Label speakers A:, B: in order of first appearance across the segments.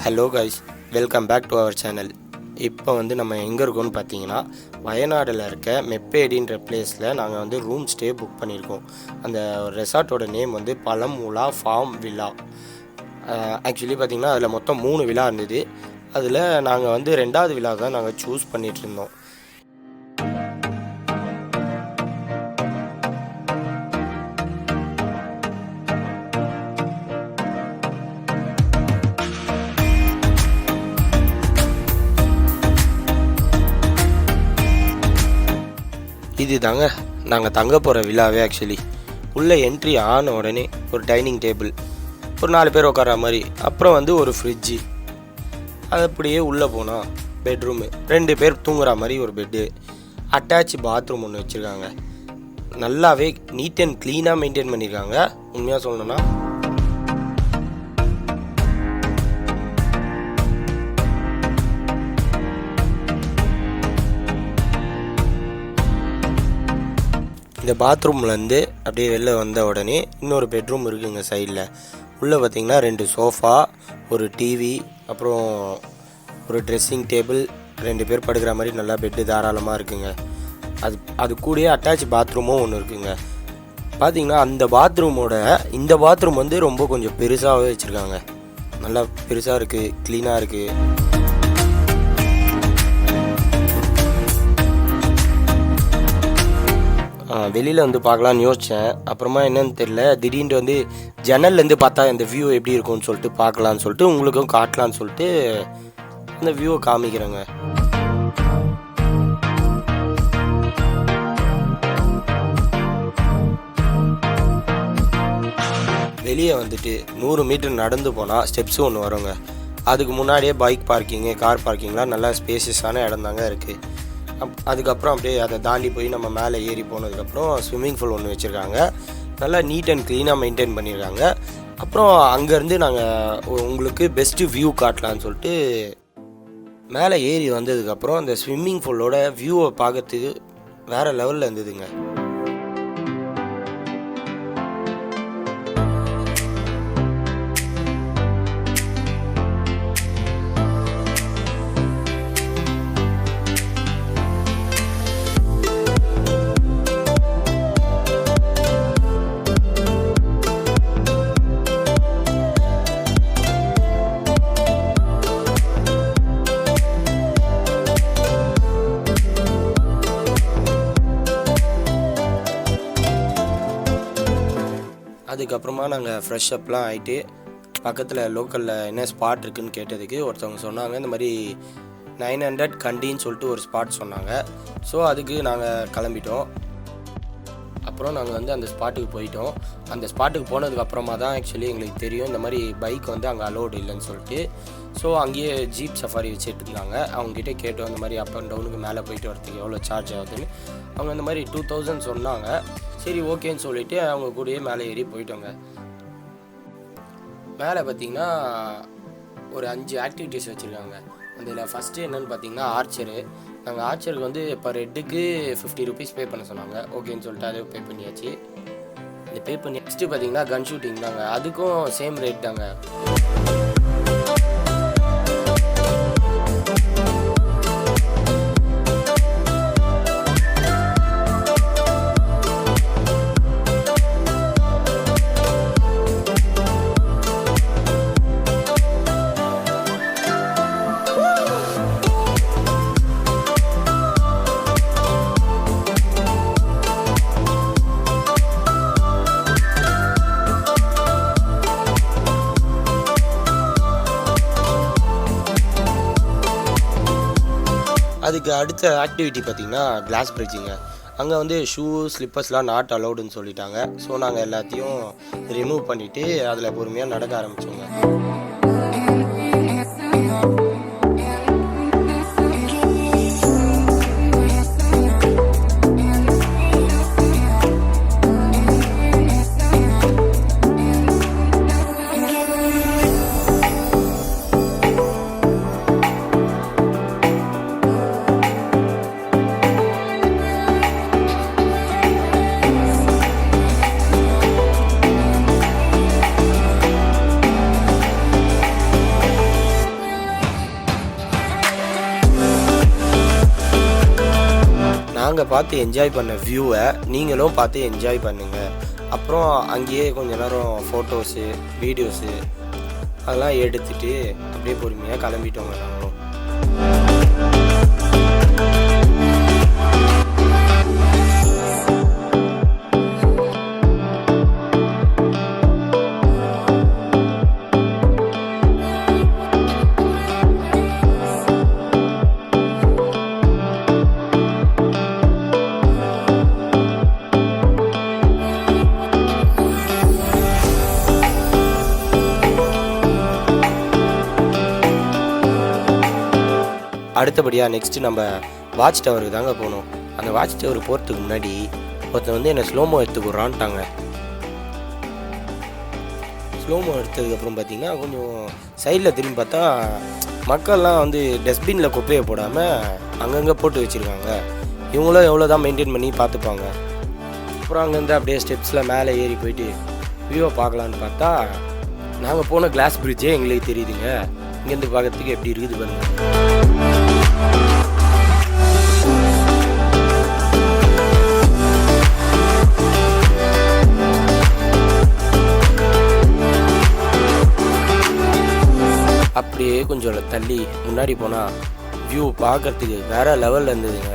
A: Hello guys, welcome back to our channel. இப்போ நம்ம எங்கே இருக்கோம்னு பார்த்தீங்கன்னா, வயநாடில் இருக்க மெப்பேடின்ற பிளேஸில் நாங்கள் ரூம் ஸ்டே புக் பண்ணியிருக்கோம். அந்த ரெசார்ட்டோட நேம் பழமுலா ஃபார்ம் வில்லா. ஆக்சுவலி பார்த்திங்கன்னா அதில் மொத்தம் 3 வில்லா இருந்தது. அதில் நாங்கள் 2வது வில்லா தான் நாங்கள் சூஸ் பண்ணிகிட்டு இருந்தோம். இது தாங்க நாங்கள் தங்க போகிற விழாவே. ஆக்சுவலி உள்ளே என்ட்ரி ஆன உடனே ஒரு டைனிங் டேபிள், ஒரு 4 பேர் உட்கார மாதிரி, அப்புறம் ஒரு ஃப்ரிட்ஜு, அது அப்படியே உள்ளே போனால் பெட்ரூமு, 2 பேர் தூங்குற மாதிரி ஒரு பெட்டு, அட்டாச் பாத்ரூம் ஒன்று வச்சுருக்காங்க. நல்லாவே நீட் அண்ட் க்ளீனாக மெயின்டைன் பண்ணியிருக்காங்க. உண்மையாக சொல்லணும்னா இந்த பாத்ரூம்லேருந்து அப்படியே வெளில வந்த உடனே இன்னொரு பெட்ரூம் இருக்குங்க சைடில். உள்ளே பார்த்திங்கன்னா 2 சோஃபா, ஒரு டிவி, அப்புறம் ஒரு ட்ரெஸ்ஸிங் டேபிள், 2 பேர் படுக்கிற மாதிரி நல்லா பெட்டு தாராளமாக இருக்குங்க. அது கூடயே அட்டாச் பாத்ரூமும் ஒன்று இருக்குங்க. பார்த்திங்கன்னா அந்த பாத்ரூமோட இந்த பாத்ரூம் ரொம்ப கொஞ்சம் பெருசாகவே வச்சுருக்காங்க. நல்லா பெருசாக இருக்குது, க்ளீனாக இருக்குது. வெளியில் பார்க்கலான்னு யோசித்தேன். அப்புறமா என்னன்னு தெரியல, திடீர்னு ஜன்னல்லேருந்து பார்த்தா இந்த வியூ எப்படி இருக்கும்னு சொல்லிட்டு பார்க்கலான்னு சொல்லிட்டு உங்களுக்கும் காட்டலான்னு சொல்லிட்டு அந்த வியூவை காமிக்கிறேங்க. வெளியே 100 மீட்டர் நடந்து போனால் ஸ்டெப்ஸு ஒன்று வருங்க. அதுக்கு முன்னாடியே பைக் பார்க்கிங்கு, கார் பார்க்கிங்லாம் நல்லா ஸ்பேசியஸான இடம் தாங்க இருக்குது. அதுக்கப்புறம் அப்படியே அதை தாண்டி போய் நம்ம மேலே ஏறி போனதுக்கப்புறம் ஸ்விம்மிங் பூல் ஒன்று வச்சுருக்காங்க. நல்லா நீட் அண்ட் க்ளீனாக மெயின்டைன் பண்ணியிருக்காங்க. அப்புறம் அங்கேருந்து நாங்கள் உங்களுக்கு பெஸ்ட்டு வியூ காட்டலான்னு சொல்லிட்டு மேலே ஏறி வந்ததுக்கப்புறம் அந்த ஸ்விம்மிங் பூலோட வியூவை பார்க்கறதுக்கு வேறு லெவலில் இருந்ததுங்க. அதுக்கப்புறமா நாங்கள் ஃப்ரெஷ் அப்லாம் ஆகிட்டு பக்கத்தில் லோக்கலில் என்ன ஸ்பாட் இருக்குதுன்னு கேட்டதுக்கு ஒருத்தவங்க சொன்னாங்க, இந்த மாதிரி 900 கண்டின்னு சொல்லிட்டு ஒரு ஸ்பாட் சொன்னாங்க. ஸோ அதுக்கு நாங்கள் கிளம்பிட்டோம். அப்புறம் நாங்கள் அந்த ஸ்பாட்டுக்கு போயிட்டோம். அந்த ஸ்பாட்டுக்கு போனதுக்கப்புறமா தான் ஆக்சுவலி எங்களுக்கு தெரியும் இந்த மாதிரி பைக் அங்கே அலோடு இல்லைன்னு சொல்லிட்டு. ஸோ அங்கேயே ஜீப் சஃபாரி வச்சுட்டு இருந்தாங்க. அவங்ககிட்ட கேட்டோம் இந்த மாதிரி அப் அண்ட் டவுனுக்கு மேலே போயிட்டு வரதுக்கு எவ்வளோ சார்ஜ் ஆகுதுன்னு. அவங்க இந்த மாதிரி 2000 சொன்னாங்க. சரி ஓகேன்னு சொல்லிவிட்டு அவங்க கூடயே மேலே ஏறி போயிட்டோங்க. மேலே பார்த்திங்கன்னா ஒரு 5 ஆக்டிவிட்டீஸ் வச்சுருக்காங்க. அதில் ஃபஸ்ட்டு என்னென்னு பார்த்தீங்கன்னா ஆர்ச்சரு. நாங்கள் ஆர்ச்சருக்கு பர் ஹெட்டுக்கு 50 ருபீஸ் பே பண்ண சொன்னாங்க. ஓகேன்னு சொல்லிட்டு அதை பே பண்ணியாச்சு. இந்த பே பண்ணி நெக்ஸ்ட்டு பார்த்தீங்கன்னா கன் ஷூட்டிங் தாங்க. அதுக்கும் சேம் ரேட் தாங்க. அதுக்கு அடுத்த ஆக்டிவிட்டி பார்த்திங்கன்னா கிளாஸ் பிரிட்ஜிங்க. அங்கே ஷூ ஸ்லிப்பர்ஸ்லாம் நாட் அலௌடுன்னு சொல்லிட்டாங்க. ஸோ நாங்கள் எல்லாத்தையும் ரிமூவ் பண்ணிவிட்டு அதில் பொறுமையாக நடக்க ஆரம்பித்தோங்க. நாங்கள் பார்த்து என்ஜாய் பண்ண வியூவை நீங்களும் பார்த்து என்ஜாய் பண்ணுங்கள். அப்புறம் அங்கேயே கொஞ்ச நேரம் ஃபோட்டோஸு வீடியோஸு அதெல்லாம் எடுத்துகிட்டு அப்படியே பொறுமையாக கிளம்பிட்டோங்க நாங்களும். அடுத்தபடியாக நெக்ஸ்ட்டு நம்ம வாட்ச் டவருக்கு தாங்க போகணும். அந்த வாட்ச் டவர் போகிறதுக்கு முன்னாடி ஒருத்தர் வந்து என்னை ஸ்லோமோ எடுத்துக்கிறான்ட்டாங்க. ஸ்லோமோ எடுத்ததுக்கப்புறம் பார்த்திங்கன்னா கொஞ்சம் சைடில் திரும்பி பார்த்தா மக்கள்லாம் வந்து டஸ்ட்பினில் குப்பையை போடாமல் அங்கங்கே போட்டு வச்சுருக்காங்க. இவங்களும் எவ்வளோ தான் மெயின்டைன் பண்ணி பார்த்துப்பாங்க. அப்புறம் அங்கேருந்து அப்படியே ஸ்டெப்ஸில் மேலே ஏறி போயிட்டு வியூவை பார்க்கலான்னு பார்த்தா நாங்கள் போன கிளாஸ் பிரிட்ஜே எங்களுக்கு தெரியுதுங்க. இங்கேருந்து பார்க்கறதுக்கு எப்படி இருக்குது பாருங்கள். அப்படியே கொஞ்சம் தள்ளி முன்னாடி போனால் வியூ பார்க்கறதுக்கு வேறு லெவலில் இருந்ததுங்க.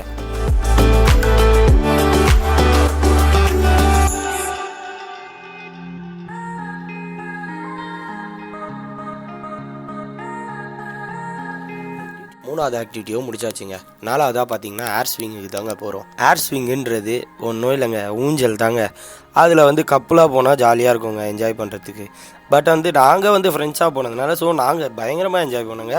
A: மூணாவது ஆக்டிவிட்டியும் முடிச்சாச்சுங்க. நாலாவதாக பார்த்தீங்கன்னா ஏர் ஸ்விங்குக்கு தாங்க போகிறோம். ஏர் ஸ்விங்குன்றது ஒன்றும் இல்லைங்க, ஊஞ்சல் தாங்க. அதில் வந்து கப்புலாக போனால் ஜாலியாக இருக்குங்க என்ஜாய் பண்ணுறதுக்கு. பட் வந்து நாங்கள் வந்து ஃப்ரெண்ட்ஸாக போனதுனால நாங்கள் பயங்கரமாக என்ஜாய் பண்ணோங்க.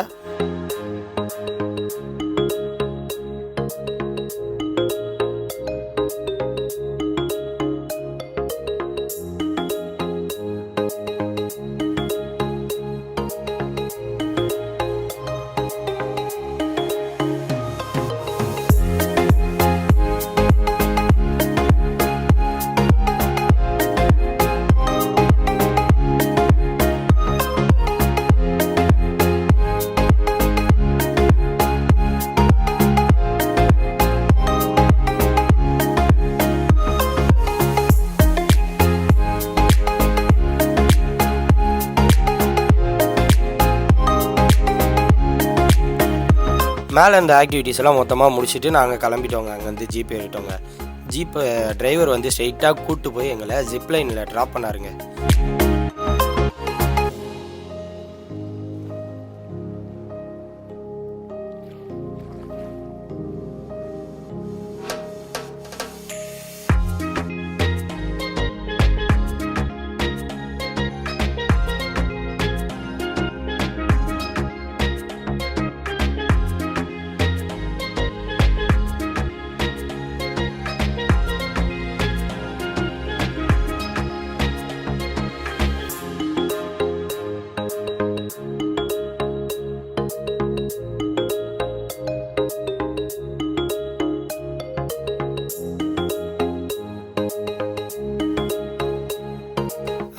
A: மேலே இந்த ஆக்டிவிட்டீஸ் எல்லாம் மொத்தமாக முடிச்சுட்டு நாங்கள் கிளம்பிட்டோங்க. அங்கேருந்து ஜீப் ஏறிட்டோங்க. ஜீப்பு டிரைவர் வந்து ஸ்ட்ரைட்டாக கூப்பிட்டு போய் எங்களை ஜிப்லைனில் ட்ராப் பண்ணாருங்க.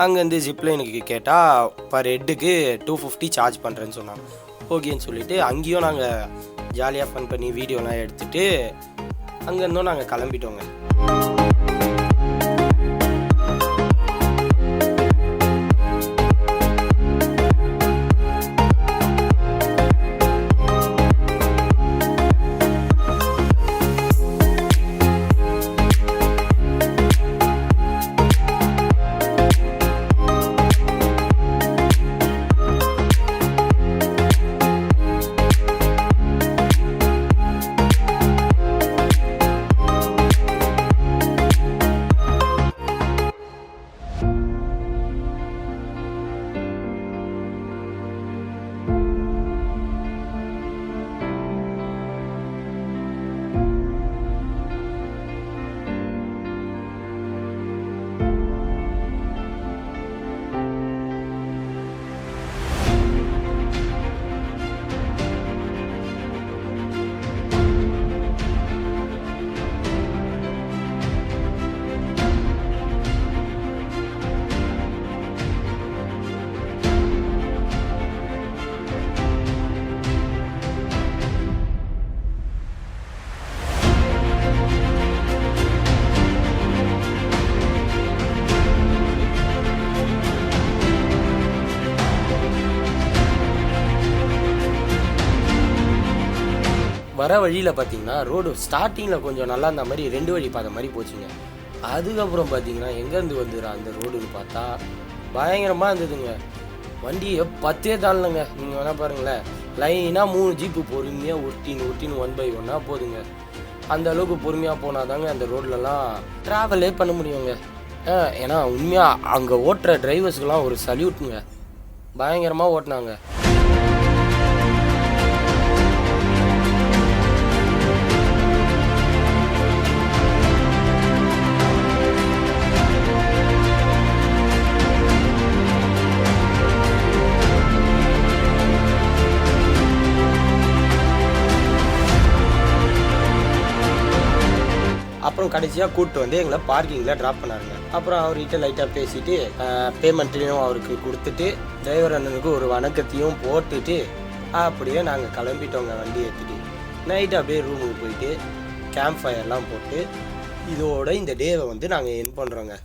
A: அங்கேருந்து ஜிப்லைனுக்கு கேட்டால் பர் ஹெட்டுக்கு 250 சார்ஜ் பண்ணுறேன்னு சொன்னாங்க. ஓகேன்னு சொல்லிவிட்டு அங்கேயும் நாங்கள் ஜாலியாக ஃபன் பண்ணி வீடியோலாம் எடுத்துகிட்டு அங்கேருந்தும் நாங்கள் கிளம்பிட்டோங்க. வர வழியில் பார்த்தீங்கன்னா ரோடு ஸ்டார்டிங்கில் கொஞ்சம் நல்லா இருந்த மாதிரி 2 வழி பாதை மாதிரி போச்சுங்க. அதுக்கப்புறம் பார்த்தீங்கன்னா எங்கேருந்து வந்துடுற அந்த ரோடுன்னு பார்த்தா பயங்கரமாக இருந்ததுங்க. வண்டியை 10 தாண்டலைங்க. நீங்கள் வேணால் பாருங்களேன், லைனாக 3 ஜீப்பு பொறுமையாக ஒட்டின்னு 1 by 1 போதுங்க. அந்த அளவுக்கு பொறுமையாக போனால் தாங்க அந்த ரோட்லலாம் ட்ராவலே பண்ண முடியுங்க. ஏன்னா உண்மையாக அங்கே ஓட்டுற டிரைவர்ஸ்க்கெலாம் ஒரு சல்யூட்டுங்க. பயங்கரமாக ஓட்டினாங்க. அப்புறம் கடைசியாக கூப்பிட்டு வந்து எங்களை பார்க்கிங்கில் ட்ராப் பண்ணாருங்க. அப்புறம் அவர்கிட்ட லைட்டாக பேசிவிட்டு பேமெண்ட்டையும் அவருக்கு கொடுத்துட்டு டிரைவர் அண்ணனுக்கு ஒரு வணக்கத்தையும் போட்டுட்டு அப்படியே நாங்கள் கிளம்பிட்டோங்க வண்டி எடுத்துகிட்டு. நைட்டு அப்படியே ரூமுக்கு போயிட்டு கேம்ப் ஃபயர்லாம் போட்டு இதோட இந்த டேவை வந்து நாங்கள் என் பண்ணுறோங்க.